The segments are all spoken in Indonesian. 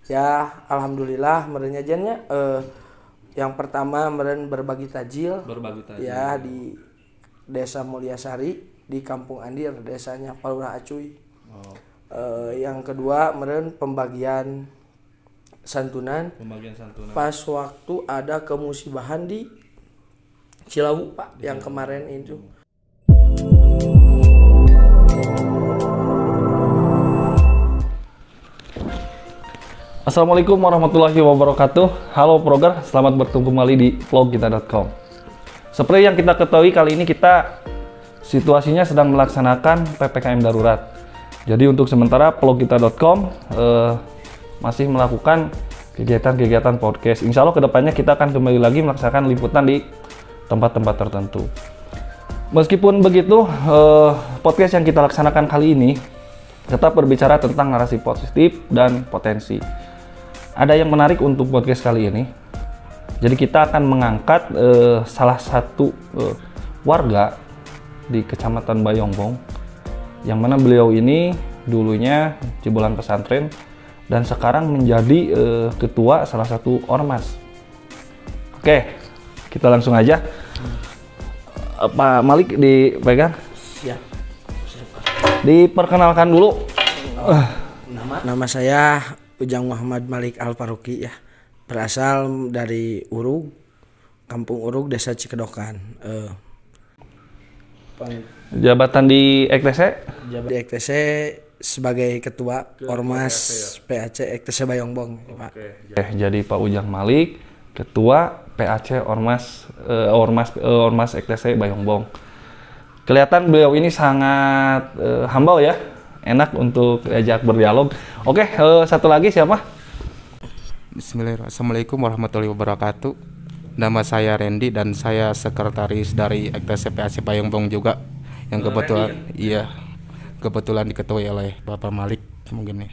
Ya, alhamdulillah merenya jennya yang pertama meren berbagi tajil. Ya di Desa Mulyasari di Kampung Andir, desanya Palurah Acuy. Yang kedua meren pembagian santunan. Pas waktu ada kemusibahan di Cilawu Pak yang kemarin itu. Assalamualaikum warahmatullahi wabarakatuh. Halo Proger, selamat bertemu kembali di vlogkita.com. Seperti yang kita ketahui, kali ini kita situasinya sedang melaksanakan PPKM darurat. Jadi untuk sementara vlogkita.com masih melakukan kegiatan-kegiatan podcast. Insya Allah kedepannya kita akan kembali lagi melaksanakan liputan di tempat-tempat tertentu. Meskipun begitu, podcast yang kita laksanakan kali ini tetap berbicara tentang narasi positif dan potensi. Ada yang menarik untuk podcast kali ini. Jadi kita akan mengangkat salah satu warga di Kecamatan Bayongbong, yang mana beliau ini dulunya jebolan pesantren dan sekarang menjadi ketua salah satu ormas. Oke, kita langsung aja. Pak Malik dipegang. Siap. Diperkenalkan dulu. Nama saya Ujang Muhammad Malik Al-Faruqi ya. Berasal dari Urug, Kampung Urug, Desa Cikedokan. Jabatan di EKTC? Di EKTC sebagai ketua Ormas PAC EKTC Bayongbong, Pak. Jadi Pak Ujang Malik, ketua PAC Ormas EKTC Bayongbong. Kelihatan beliau ini sangat humble ya, enak untuk diajak berdialog. Oke, satu lagi siapa? Bismillahirrahmanirrahim. Assalamualaikum warahmatullahi wabarakatuh. Nama saya Randy dan saya sekretaris dari EKTC PAC Bayongbong juga, yang kebetulan kebetulan diketuai oleh Bapak Malik mungkin ya.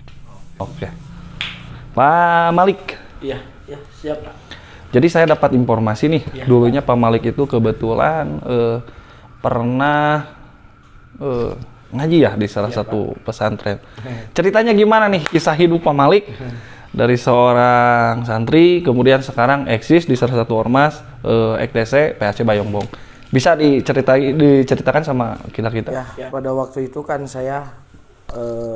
Oke. Pak Malik. Iya, siap Pak. Jadi saya dapat informasi nih, dulunya Pak Malik itu kebetulan pernah ngaji ya di salah satu pesantren. Ceritanya gimana nih kisah hidup Pak Malik dari seorang santri kemudian sekarang eksis di salah satu ormas EKTC PAC Bayongbong. Bisa diceritakan sama kita? Ya, pada waktu itu kan saya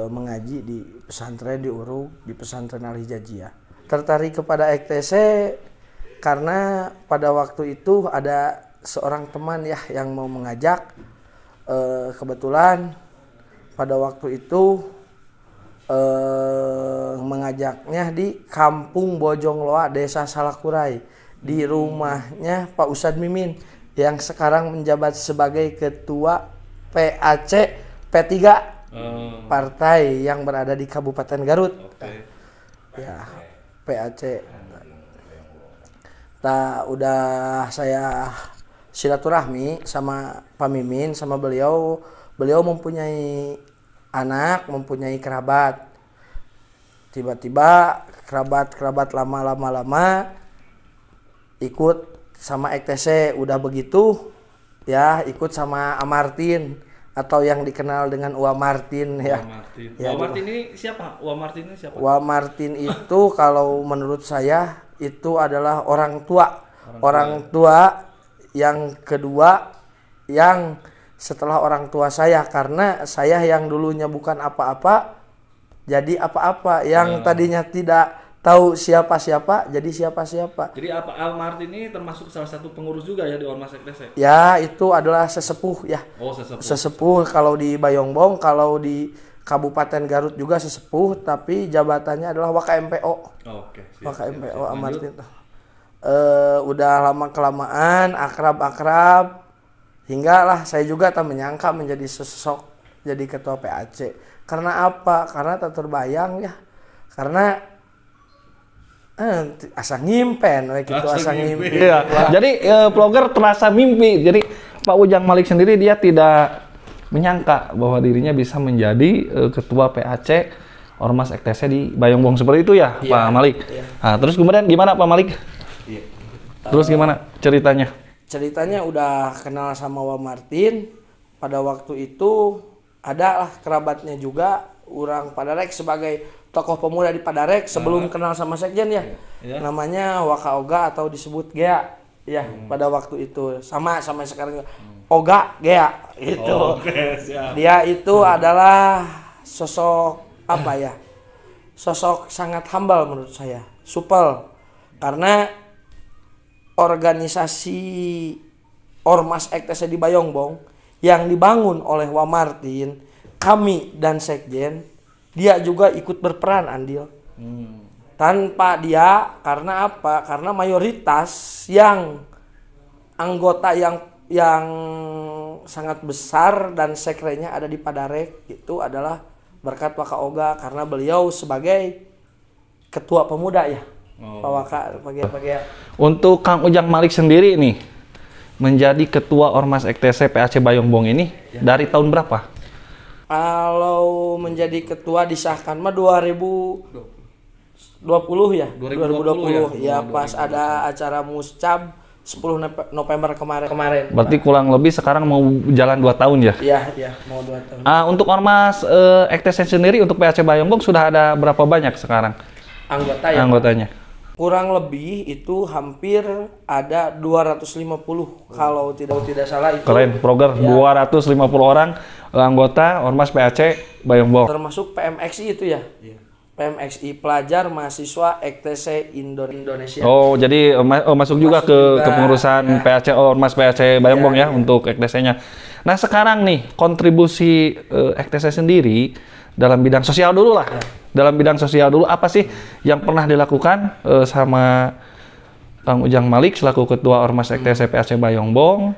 mengaji di pesantren di Urug, di pesantren Al-Hijajiyah. Tertarik kepada EKTC karena pada waktu itu ada seorang teman ya yang mau mengajak. Kebetulan pada waktu itu mengajaknya di Kampung Bojongloa, Desa Salakurai, di rumahnya Pak Ustadz Mimin yang sekarang menjabat sebagai ketua PAC P3 partai yang berada di Kabupaten Garut. Ya, PAC. Udah saya silaturahmi sama Pak Mimin, sama beliau mempunyai anak, mempunyai kerabat. Tiba-tiba kerabat lama ikut sama EKTC. Udah begitu ya ikut sama Amartin atau yang dikenal dengan Wa Martin ya. Wa Martin ini siapa? Wa Martin itu kalau menurut saya itu adalah orang tua yang kedua yang setelah orang tua saya, karena saya yang dulunya bukan apa-apa jadi apa-apa, yang tadinya tidak tahu siapa-siapa jadi siapa-siapa. Jadi Al Martin ini termasuk salah satu pengurus juga ya di Ormas EKTC? Ya, itu adalah sesepuh ya. Oh, sesepuh kalau di Bayongbong, kalau di Kabupaten Garut juga sesepuh, tapi jabatannya adalah WKMPO. WKMPO Amartin. Udah lama kelamaan akrab hingga lah saya juga tak menyangka menjadi sosok jadi ketua PAC. Karena apa? Karena tak terbayang ya. Karena asa ngimpen gitu, asa ngimpi. Iya. Jadi vlogger terasa mimpi. Jadi Pak Ujang Malik sendiri dia tidak menyangka bahwa dirinya bisa menjadi ketua PAC Ormas EKTC di Bayongbong seperti itu ya, Pak Malik. Nah, terus kemudian gimana Pak Malik? Terus gimana ceritanya? Ceritanya udah kenal sama Wa Martin. Pada waktu itu ada lah kerabatnya juga, orang pada rek sebagai tokoh pemuda di Padarek sebelum kenal sama sekjen ya. Namanya Waka Oga atau disebut Gea ya pada waktu itu. Sama sekarang Oga Gea gitu. Dia itu adalah sosok apa ya? Sosok sangat humble menurut saya. Supel karena organisasi Ormas EKTC di Bayongbong yang dibangun oleh Wamartin, kami dan sekjen, dia juga ikut berperan andil. Tanpa dia, karena apa? Karena mayoritas yang anggota yang sangat besar dan sekrenya ada di Padarek itu adalah berkat Waka Oga karena beliau sebagai ketua pemuda ya. Pak Waka bagian. Untuk Kang Ujang Malik sendiri nih menjadi ketua Ormas EKTC PAC Bayongbong ini dari tahun berapa? Kalau menjadi ketua disahkan mah 2020 ya. 2020 ya pas ada acara Muscab 10 November kemarin. Berarti kurang lebih sekarang mau jalan 2 tahun ya? Iya, mau 2 tahun. Untuk Ormas EKTC sendiri untuk PAC Bayongbong sudah ada berapa banyak sekarang anggotanya? Kurang lebih itu hampir ada 250 kalau tidak salah itu. Keren, program ya. 250 orang anggota Ormas PAC Bayongbong. Termasuk PMXI itu ya? PMXI pelajar mahasiswa EKTC Indonesia. Oh, jadi masuk juga ke kepengurusan PAC Ormas PAC Bayongbong ya untuk EKTC-nya. Nah, sekarang nih kontribusi EKTC sendiri dalam bidang sosial dulu lah. Dalam bidang sosial dulu apa sih yang pernah dilakukan sama Kang Ujang Malik selaku ketua Ormas EKTC PAC Bayongbong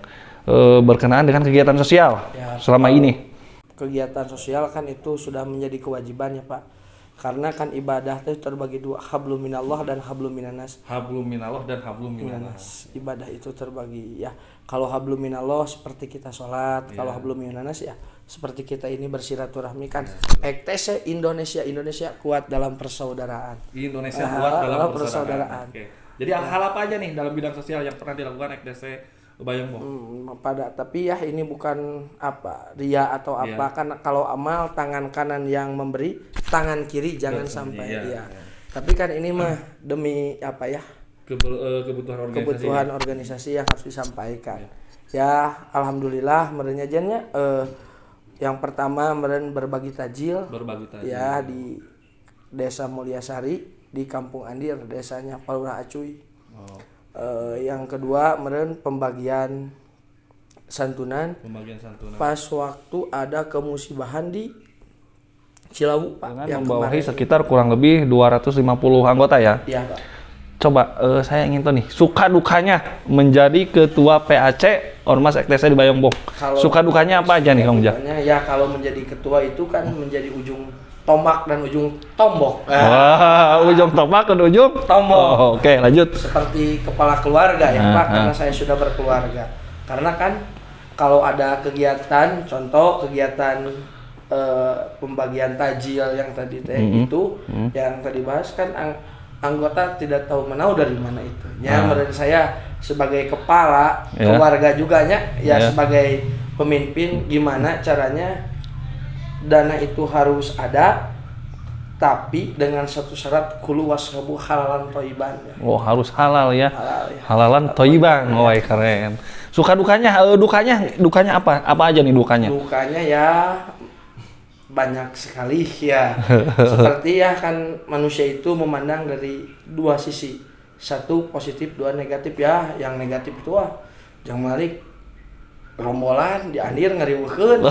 berkenaan dengan kegiatan sosial selama ini? Kegiatan sosial kan itu sudah menjadi kewajiban ya Pak. Karena kan ibadah itu terbagi 2, hablum minallah dan hablum minanas. Hablum minallah dan hablum minanas. Ibadah itu terbagi ya. Kalau hablum minallah seperti kita sholat, kalau hablum minanas ya seperti kita ini bersilaturahmi kan. EKTC Indonesia kuat dalam persaudaraan. Indonesia kuat dalam persaudaraan. Jadi hal apa aja nih dalam bidang sosial yang pernah dilakukan EKTC Bayongbong? Tapi ya ini bukan apa ria atau apa kan kalau amal tangan kanan yang memberi, tangan kiri jangan sampai Tapi kan ini mah demi apa ya? Kebutuhan organisasi yang harus disampaikan. Ya alhamdulillah merenya jennya yang pertama meren berbagi tajil ya di Desa Mulyasari di Kampung Andir, desanya Palura Acuy. Yang kedua meren pembagian santunan pas waktu ada kemusibahan di Cilawu Pak yang membawahi sekitar kurang lebih 250 anggota ya. Iya Pak. Coba saya ingin tahu nih suka dukanya menjadi ketua PAC Ormas EKTC di Bayongbong. Suka dukanya apa aja nih Kang Ujang? Ya kalau menjadi ketua itu kan menjadi ujung tombak dan ujung tombok. Wah, ujung tombak dan ujung tombok. Oke, lanjut. Seperti kepala keluarga ya Pak, karena saya sudah berkeluarga. Karena kan kalau ada kegiatan, contoh kegiatan pembagian tajil yang tadi itu, yang tadi bahas kan anggota tidak tahu menau dari mana itu. Ya, menurut saya sebagai kepala keluarga juga sebagai pemimpin gimana caranya dana itu harus ada tapi dengan satu syarat kulu wasrabu halalan thayyiban. Oh, harus halal ya. Halalan thayyiban. Oh, keren. Suka dukanya apa? Apa aja nih dukanya? Dukanya ya banyak sekali ya. Seperti ya kan manusia itu memandang dari 2 sisi. 1 positif, 2 negatif ya. Yang negatif itu jangan Malik rombolan di Andir ngeriweukeun.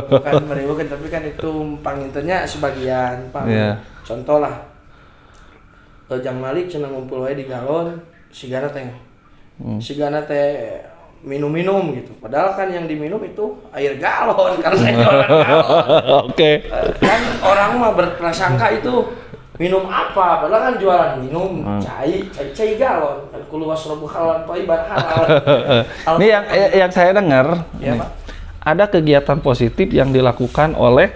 Bukan ngeriweukeun tapi kan itu pangintennya sebagian contoh lah Jang Malik cenah ngumpul wae di galon sigana teh minum-minum gitu padahal kan yang diminum itu air galon karena saya orang galon. Kan orang mah berprasangka itu minum apa padahal kan jualan minum cai galon kan kulo wasrabu halal thayyiban halal. Ini yang saya dengar ada kegiatan positif yang dilakukan oleh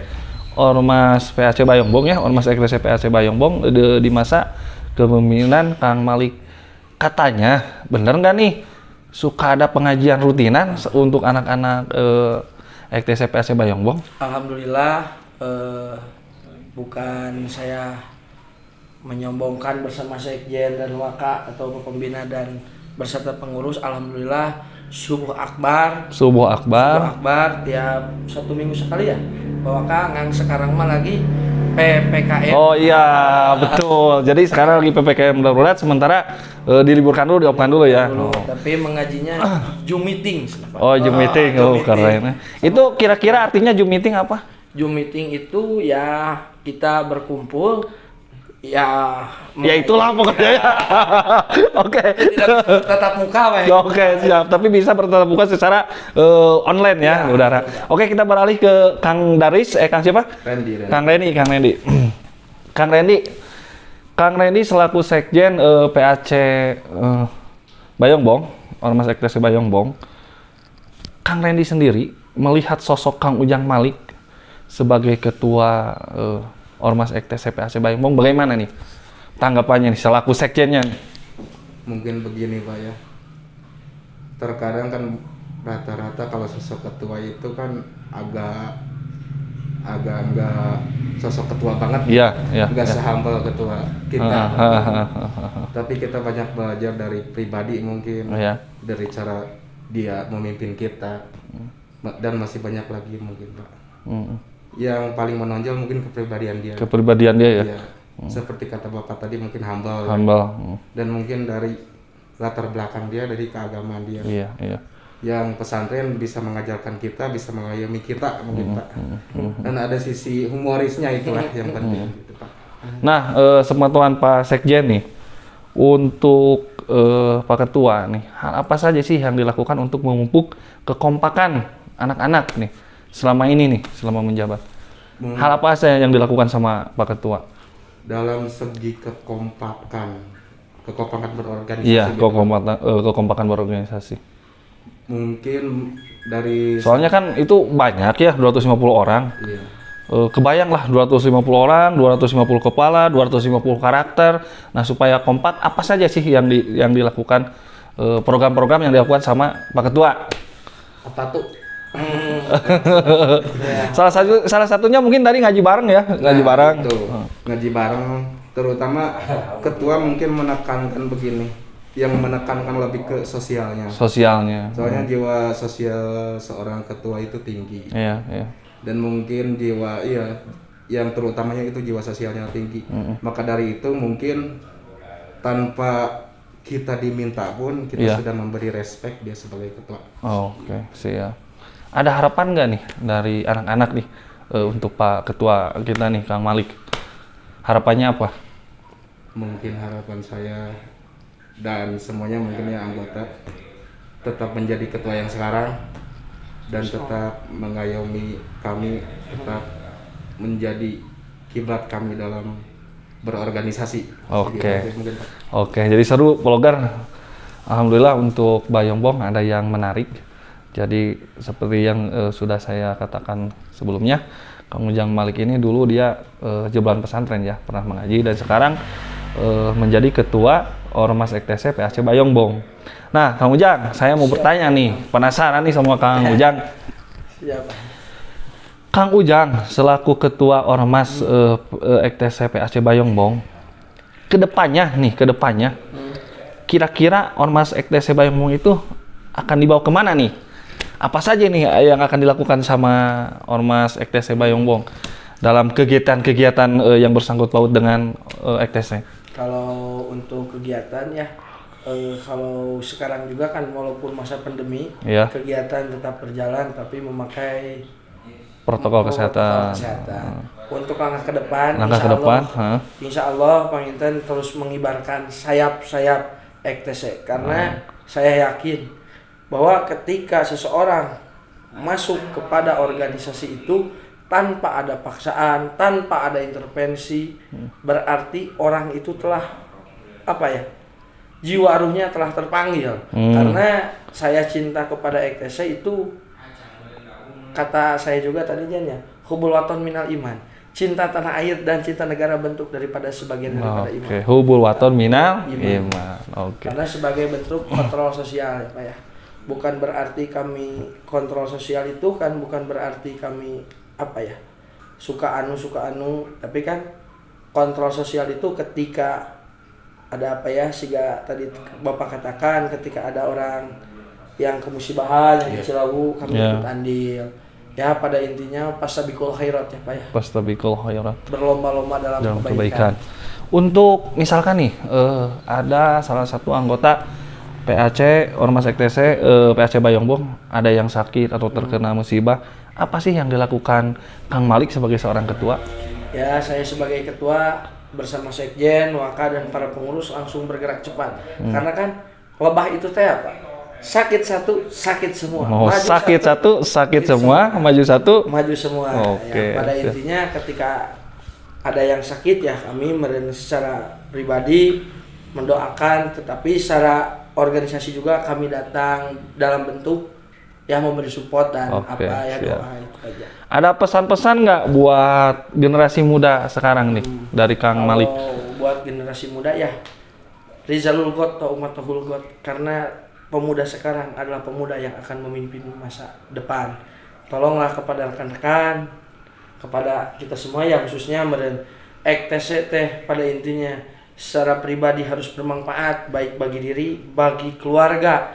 Ormas PAC Bayongbong ya, Ormas EKTC PAC Bayongbong di masa kepemimpinan Kang Malik. Katanya bener nggak nih suka ada pengajian rutinan untuk anak-anak EKTC PAC Bayongbong? Alhamdulillah bukan saya menyombongkan bersama sekjen dan waka atau pembina dan beserta pengurus. Alhamdulillah subuh akbar tiap 1 minggu sekali ya waka ngang sekarang mah lagi PPKM. Oh iya betul, jadi sekarang lagi PPKM darurat, sementara diliburkan dulu, diopkan dulu ya. Tapi mengajinya Zoom meeting. Zoom meeting, keren. Itu kira-kira artinya Zoom meeting apa? Zoom meeting itu ya kita berkumpul ya itulah pokoknya ya. Oke. Tidak tatap muka, Pak. Oke, siap. Tapi bisa bertatap muka secara online ya, udara. Oke, kita beralih ke Kang Daris, Kang siapa? Randy. Kang Randy selaku sekjen PAC Bayongbong, Ormas FTC Bayongbong. Kang Randy sendiri melihat sosok Kang Ujang Malik sebagai ketua Ormas FTC PAC Bayongbong, bagaimana nih tanggapannya nih selaku sekjennya nih? Mungkin begini Pak ya, terkadang kan rata-rata kalau sosok ketua itu kan agak enggak sosok ketua banget, enggak sehambal ketua kita. Tapi kita banyak belajar dari pribadi mungkin, dari cara dia memimpin kita, dan masih banyak lagi mungkin Pak. Yang paling menonjol mungkin kepribadian dia ya. Seperti kata Bapak tadi mungkin humble. Dan mungkin dari latar belakang dia, dari keagamaan dia. Yang pesantren bisa mengajarkan kita, bisa mengayomi kita mungkin Pak. Dan ada sisi humorisnya, itulah yang penting gitu Pak. Nah, sepengetahuan Pak Sekjen nih, untuk Pak Ketua nih, hal apa saja sih yang dilakukan untuk memupuk kekompakan anak-anak nih selama ini nih, selama menjabat? Hal apa saja yang dilakukan sama Pak Ketua? Dalam segi kekompakan berorganisasi. Iya, kekompakan berorganisasi. Mungkin dari... Soalnya kan itu banyak ya, 250 orang. Iya. Kebayang lah 250 orang, 250 kepala, 250 karakter. Nah, supaya kompak, apa saja sih yang dilakukan, program-program yang dilakukan sama Pak Ketua? Apa tuh? Salah satunya mungkin tadi ngaji bareng ya, ngaji bareng. Ngaji bareng, terutama ketua mungkin menekankan begini, yang menekankan lebih ke sosialnya. Soalnya jiwa sosial seorang ketua itu tinggi. Iya. Dan mungkin jiwa yang terutamanya itu jiwa sosialnya tinggi. Maka dari itu mungkin tanpa kita diminta pun kita sudah memberi respect dia sebagai ketua. Oke, siap. Ada harapan nggak nih dari anak-anak nih untuk Pak Ketua kita nih, Kang Malik? Harapannya apa? Mungkin harapan saya dan semuanya mungkin ya anggota tetap menjadi ketua yang sekarang dan tetap mengayomi kami, tetap menjadi kiblat kami dalam berorganisasi. Oke, jadi seru Plogar. Alhamdulillah untuk Bayongbong ada yang menarik. Jadi seperti yang sudah saya katakan sebelumnya, Kang Ujang Malik ini dulu dia jebolan pesantren ya, pernah mengaji dan sekarang menjadi ketua Ormas FTC PAC Bayongbong. Nah, Kang Ujang, saya mau bertanya nih, penasaran nih sama Kang Ujang. Kang Ujang selaku ketua Ormas FTC PAC Bayongbong, kedepannya kira-kira Ormas FTC Bayongbong itu akan dibawa kemana nih? Apa saja nih yang akan dilakukan sama Ormas FTC Bayongbong dalam kegiatan-kegiatan yang bersangkut paut dengan FTC? Kalau untuk kegiatan ya, kalau sekarang juga kan walaupun masa pandemi, kegiatan tetap berjalan tapi memakai protokol kesehatan. Untuk langkah ke depan, insya Allah Panginten terus mengibarkan sayap-sayap FTC karena saya yakin bahwa ketika seseorang masuk kepada organisasi itu tanpa ada paksaan, tanpa ada intervensi, berarti orang itu telah jiwa ruhnya telah terpanggil. Karena saya cinta kepada FTC itu kata saya juga tadinya ya, hubul waton minal iman. Cinta tanah air dan cinta negara bentuk daripada sebagian daripada iman. Hubul waton minal iman. Karena sebagai bentuk kontrol sosial ya Pak ya. Bukan berarti kami kontrol sosial itu kan bukan berarti kami suka anu, tapi kan kontrol sosial itu ketika ada apa ya, siga tadi Bapak katakan, ketika ada orang yang kemusibahan, yang kecelawu, kami ikut andil. Ya pada intinya pastabikul khairat ya Pak ya. Pastabikul khairat. Berlomba-lomba dalam kebaikan. Untuk misalkan nih ada salah satu anggota PAC Ormas EKTC PAC Bayongbong ada yang sakit atau terkena musibah, apa sih yang dilakukan Kang Malik sebagai seorang ketua? Ya, saya sebagai ketua bersama sekjen, waka dan para pengurus langsung bergerak cepat. Karena kan lebah itu teh apa? Sakit satu, sakit semua. Maju sakit satu, sakit semua. Maju satu, maju semua. Oke. Ya, pada intinya ketika ada yang sakit ya kami secara pribadi mendoakan, tetapi secara organisasi juga kami datang dalam bentuk ya memberi support dan doa itu aja. Ada pesan-pesan nggak buat generasi muda sekarang nih dari Kang Malik? Buat generasi muda ya Rizalul Ghot atau Umatahul Ghot, karena pemuda sekarang adalah pemuda yang akan memimpin masa depan. Tolonglah kepada rekan-rekan, kepada kita semua ya, khususnya EKTC teh pada intinya secara pribadi harus bermanfaat baik bagi diri, bagi keluarga,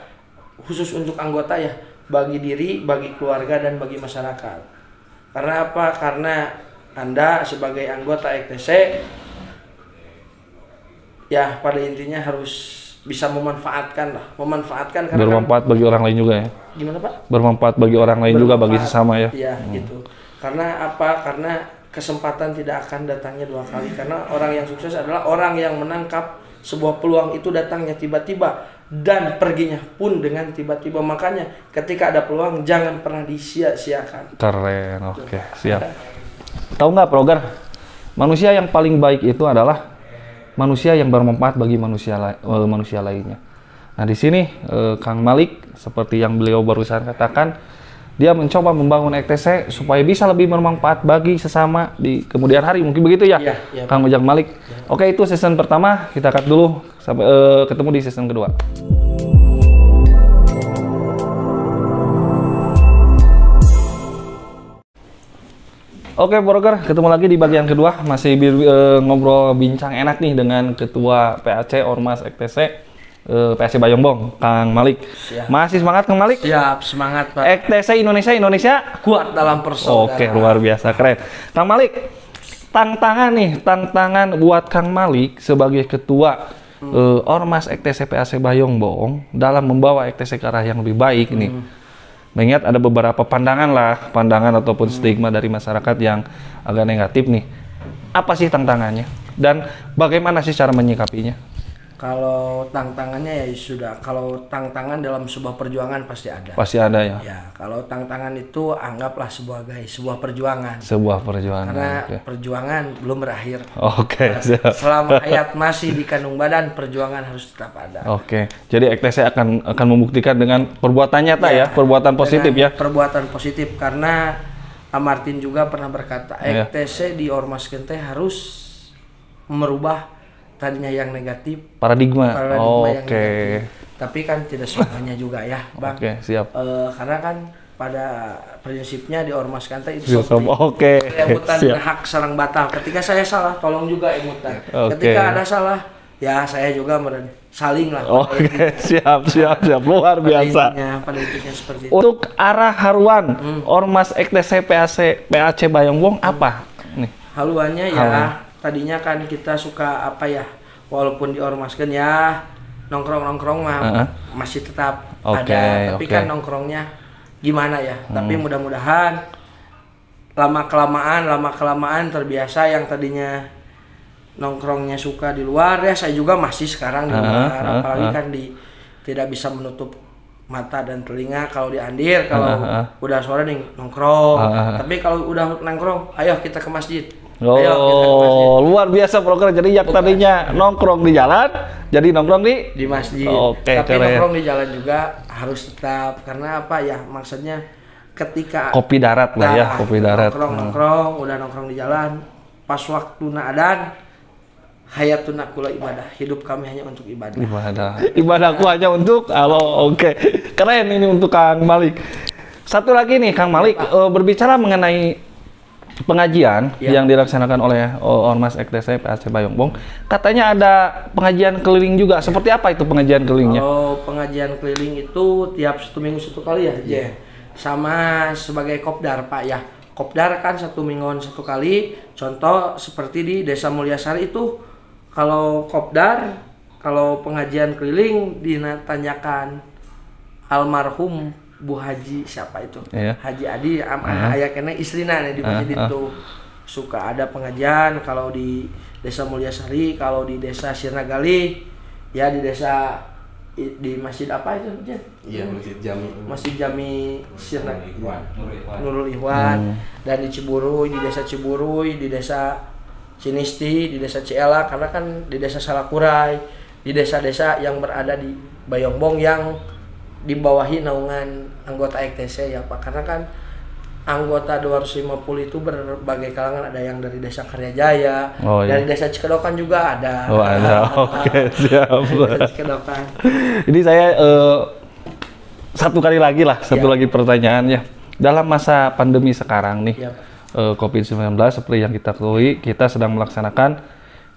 khusus untuk anggota ya, bagi diri, bagi keluarga dan bagi masyarakat. Karena apa? Karena Anda sebagai anggota EKTC ya pada intinya harus bisa memanfaatkan karena bermanfaat bagi orang lain juga ya. Gimana Pak? Bermanfaat bagi orang lain juga, bagi sesama ya. Iya gitu. Karena apa? Karena kesempatan tidak akan datangnya dua kali. Karena orang yang sukses adalah orang yang menangkap sebuah peluang itu datangnya tiba-tiba dan perginya pun dengan tiba-tiba. Makanya ketika ada peluang jangan pernah disia-siakan. Keren, oke, siap. Tahu nggak Progar? Manusia yang paling baik itu adalah manusia yang bermanfaat bagi manusia lainnya. Nah di sini Kang Malik seperti yang beliau barusan katakan, dia mencoba membangun EKTC supaya bisa lebih bermanfaat bagi sesama di kemudian hari, mungkin begitu ya, Kang Ujang Malik. Oke, itu season pertama, kita cut dulu sampai ketemu di season kedua. Oke, Broker, ketemu lagi di bagian kedua, masih ngobrol bincang enak nih dengan Ketua PAC Ormas EKTC PAC Bayongbong, Kang Malik. Siap. Masih semangat Kang Malik? Siap, semangat Pak. EKTC Indonesia kuat dalam persaudaraan. Oke, luar biasa, keren. Kang Malik, tantangan buat Kang Malik sebagai Ketua Ormas EKTC PAC Bayongbong dalam membawa EKTC ke arah yang lebih baik nih. Mengingat ada beberapa pandangan ataupun stigma dari masyarakat yang agak negatif nih. Apa sih tantangannya? Dan bagaimana sih cara menyikapinya? Kalau tantangannya ya sudah, kalau tantangan dalam sebuah perjuangan pasti ada. Pasti ada ya? Ya, kalau tantangan itu anggaplah sebuah perjuangan. Sebuah perjuangan. Karena perjuangan belum berakhir. Oke, siap. Selama hayat masih di kandung badan, perjuangan harus tetap ada. Oke, jadi EKTC akan membuktikan dengan perbuatan nyata ya, perbuatan positif ya. Perbuatan positif, karena Amartin juga pernah berkata, EKTC di Ormas Gente harus merubah tadinya yang negatif paradigma yang negatif. Tapi kan tidak semuanya juga ya Bang. Oke, siap. Karena kan pada prinsipnya di Ormas Kanta itu seperti emutan hak sarang batal. Ketika saya salah tolong juga emutan. Ketika ada salah ya saya juga saling lah. Oke, siap luar biasa. Pada intinya seperti itu. Untuk arah haruan Ormas EKTC PAC Bayongbong apa nih? Haluannya ya tadinya kan kita suka apa ya, walaupun di ormaskan ya nongkrong mah masih tetap ada, tapi kan nongkrongnya gimana ya. Tapi mudah-mudahan lama kelamaan terbiasa, yang tadinya nongkrongnya suka di luar ya saya juga masih sekarang di luar, apalagi kan tidak bisa menutup mata dan telinga kalau di Andir, kalau udah sore nih nongkrong, tapi kalau udah nongkrong ayo kita ke masjid. Luar biasa program. Jadi yang tadinya nongkrong di jalan, jadi nongkrong di masjid. Oke, tapi nongkrong di jalan juga harus tetap, karena apa ya, maksudnya ketika kopi darat lah ya, kopi darat. Nongkrong, udah nongkrong di jalan, pas waktu naadan, hayatuna kula ibadah, hidup kami hanya untuk ibadah. Ibadahku hanya untuk Allah. Oke, keren ini untuk Kang Malik. Satu lagi nih Kang Malik, berbicara mengenai pengajian yang dilaksanakan oleh Ormas EKTC PAC Bayongbong, katanya ada pengajian keliling juga. Seperti apa itu pengajian kelilingnya? Kalau pengajian keliling itu tiap 1 minggu 1 kali ya, sama sebagai kopdar Pak ya. Kopdar kan 1 mingguan 1 kali. Contoh seperti di Desa Mulyasari itu, kalau kopdar, kalau pengajian keliling ditanyakan almarhum Bu Haji siapa itu, Haji Adi aya kena istrina di masjid itu. Suka ada pengajian kalau di Desa Mulyasari, kalau di Desa Sirnagali ya, di desa di masjid apa itu? Iya, Masjid Jami Sirnagali Nurul Ikhwan. Dan di Ciburuy, di Desa Ciburuy, di Desa Cinisti, di Desa Ciela, karena kan di Desa Salakurai, di desa-desa yang berada di Bayongbong yang dibawahi naungan anggota EKTC ya Pak, karena kan anggota 250 itu berbagai kalangan, ada yang dari Desa Karyajaya, dari Desa Cikedokan juga ada. Oke, siap. Desa Cikedokan. Ini saya satu lagi pertanyaan ya. Dalam masa pandemi sekarang nih, COVID-19 seperti yang kita ketahui, kita sedang melaksanakan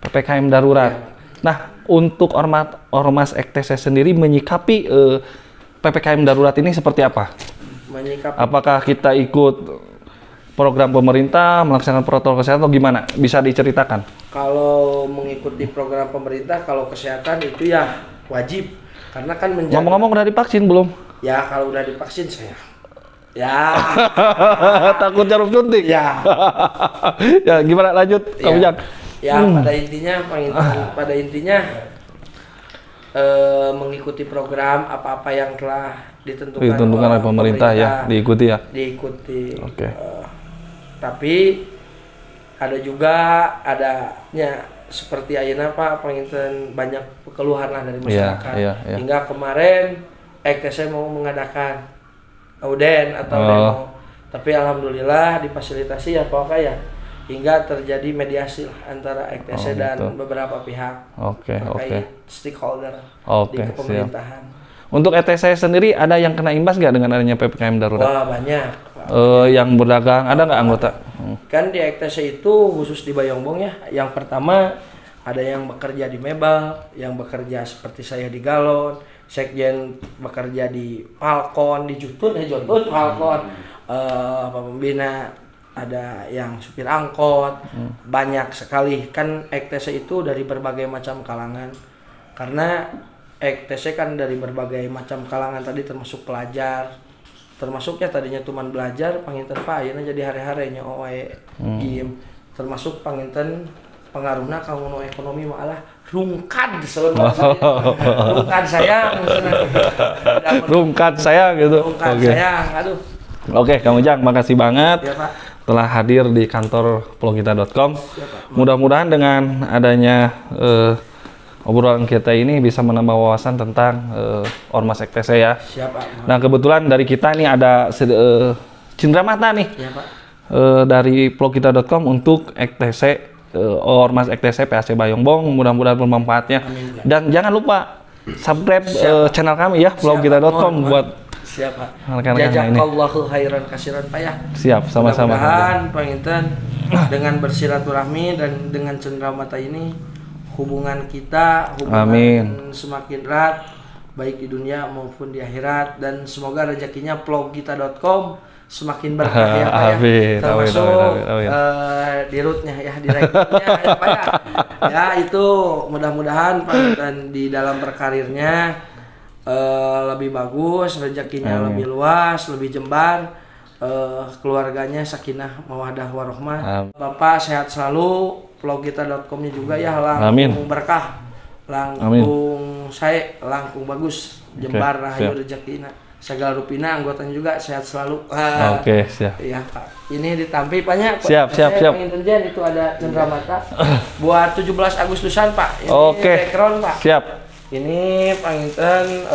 PPKM darurat. Nah, untuk Ormas EKTC sendiri menyikapi PPKM darurat ini seperti apa? Apakah kita ikut program pemerintah, melaksanakan protokol kesehatan atau gimana? Bisa diceritakan? Kalau mengikuti program pemerintah, kalau kesehatan itu ya wajib. Karena kan ngomong-ngomong udah divaksin belum? Ya, kalau udah divaksin saya. Ya. Takut jarum suntik? Ya. Ya, gimana lanjut? Kamu jangan. Ya, pada intinya mengikuti program apa-apa yang telah ditentukan oleh pemerintah ya, diikuti. Oke. Tapi ada juga adanya seperti ayeuna Pak, penginten banyak keluhan lah dari masyarakat. Hingga kemarin EKTC mau mengadakan auden atau demo. Tapi alhamdulillah difasilitasi ya Pak ya. Hingga terjadi mediasi antara EKTC dan beberapa pihak terkait stakeholder di kepemerintahan. Untuk EKTC sendiri ada yang kena imbas nggak dengan adanya PPKM darurat? Wah, banyak. Yang berdagang ada nggak anggota? Kan di EKTC itu khusus di Bayongbong ya. Yang pertama ada yang bekerja di Mebel, yang bekerja seperti saya di Galon, sekjen bekerja di Falcon, di Jutun Falcon, pembina ada yang supir angkot, banyak sekali. Kan EKTC itu dari berbagai macam kalangan, karena EKTC kan dari berbagai macam kalangan tadi, termasuk pelajar, termasuknya tadinya cuman belajar, panginten Pak ayeuna jadi hari-harinya game, termasuk panginten pengaruhna kamu ekonomi malah rungkad rungkad sayang rungkad sayang gitu. Sayang, aduh. Oke, Kang Ujang, makasih banget ya, Pak, telah hadir di kantor vlogita.com. Mudah-mudahan dengan adanya obrolan kita ini bisa menambah wawasan tentang Ormas EKTC ya. Siap, Pak. Nah, kebetulan dari kita nih ada cindera mata nih ya, Pak, dari vlogita.com untuk EKTC, Ormas EKTC PAC Bayongbong. Mudah-mudahan bermanfaatnya. Amin. Dan jangan lupa subscribe channel kami ya, vlogita.com buat siapa? Jazakallahu khairan kasiran Pak ya. Siap, sama-sama. Mudah-mudahan panginten dengan bersilaturahmi dan dengan cenderamata ini hubungan kita semakin erat baik di dunia maupun di akhirat, dan semoga rezekinya vlogita.com semakin berkah ya Pak ya. Termasuk di rootnya ya, di rekrutnya ya Pak ya. Ya, itu mudah-mudahan panginten di dalam berkarirnya lebih bagus, rezekinya lebih luas, lebih jembar, keluarganya sakinah mawaddah warohmah. Bapak sehat selalu, vlogita.com-nya juga ya langkung berkah, langkung saya, langkung bagus, jembar rahayu rezekina, segala rupina, anggotanya juga sehat selalu. Siap. Iya Pak, ini ditampi Paknya. Siap. Penginten itu ada cenderamata buat 17 Agustusan Pak. Ini background Pak. Siap. Ini panginten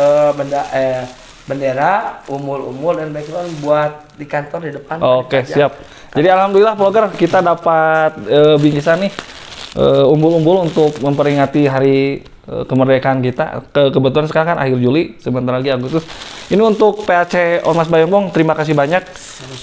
bendera, umul-umul dan background buat di kantor di depan. Siap. Jadi alhamdulillah vlogger kita dapat bingkisan nih umbul-umbul untuk memperingati hari kemerdekaan kita. Kebetulan sekarang kan akhir Juli, sebentar lagi Agustus. Ini untuk PAC Ormas Bayongbong, terima kasih banyak.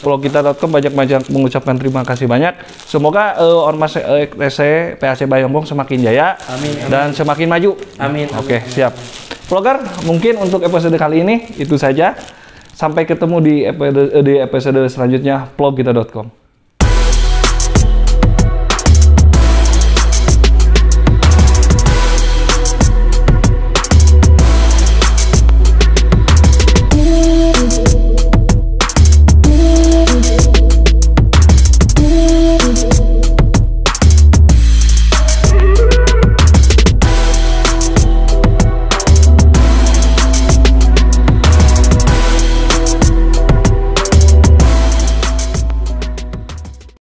Vlogkita.com banyak mengucapkan terima kasih banyak. Semoga Ormas ETC PAC Bayongbong semakin jaya. Amin. Dan semakin maju. Amin. Oke, siap. Vlogger, mungkin untuk episode kali ini itu saja. Sampai ketemu di episode selanjutnya vlogkita.com.